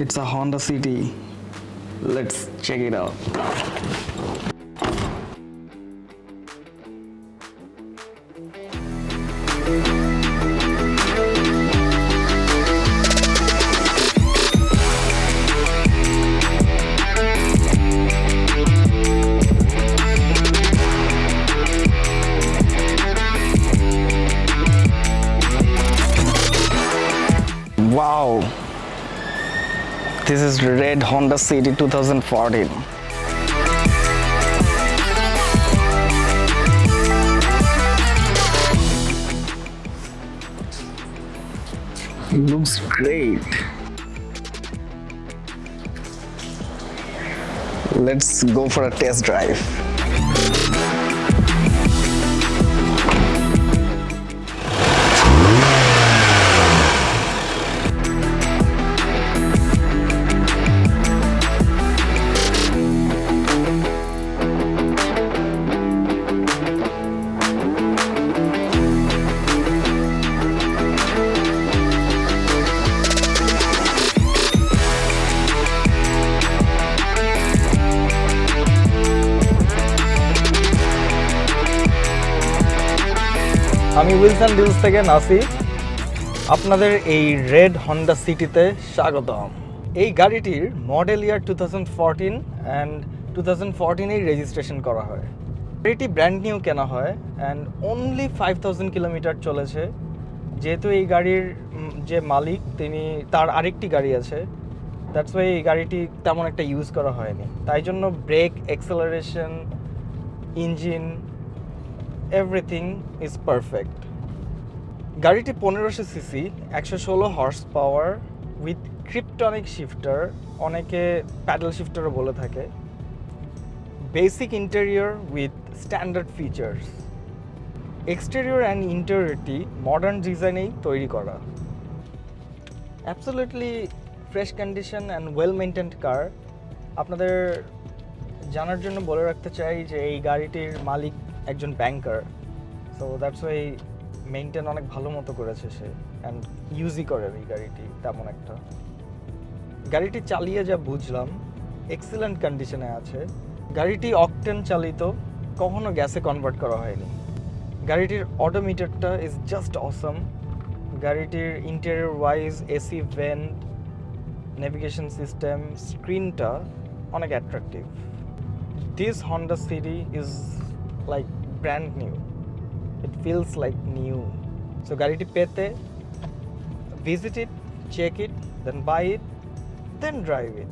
It's a Honda City. Let's check it out. Wow, this is red Honda City 2014. Looks great. Let's go for a test drive. আমি Wilson deals থেকে নাসি, আপনাদের এই red Honda সিটিতে স্বাগতম। এই গাড়িটির মডেল ইয়ার 2014 অ্যান্ড 2014-এই রেজিস্ট্রেশন করা হয়। গাড়িটি ব্র্যান্ড নিউ কেনা হয় অ্যান্ড অনলি 5000 কিলোমিটার চলেছে। যেহেতু এই গাড়ির যে মালিক তিনি তার আরেকটি গাড়ি আছে, দ্যাটস ওয়াই এই গাড়িটি তেমন একটা ইউজ করা হয়নি, তাই জন্য brake, acceleration, engine everything is perfect. গাড়িটি 1500 CC, 116 horsepower with tonic shifter, অনেকে প্যাডেল শিফটারও বলে থাকে। Basic interior with standard features. Exterior and ইন্টেরিয়রটি মডার্ন ডিজাইনেই তৈরি করা। Absolutely fresh condition and well maintained car. আপনাদের জানার জন্য বলে রাখতে চাই যে এই গাড়িটির মালিক একজন ব্যাংকার, সো দ্যাটস ওয়াই মেইনটেন অনেক ভালো মতো করেছে সে, অ্যান্ড ইউজই করে এই গাড়িটি তেমন একটা। গাড়িটি চালিয়ে যা বুঝলাম এক্সিলেন্ট কন্ডিশনে আছে। গাড়িটি অকটেন চালিত, কখনো গ্যাসে কনভার্ট করা হয়নি। গাড়িটির অডোমিটারটা ইজ জাস্ট অসম। গাড়িটির interior wise AC vent, navigation system, স্ক্রিনটা অনেক attractive. This Honda City is like brand new, it feels like new. So গাড়িটি পেতে visit it, check it, then buy it, then drive it.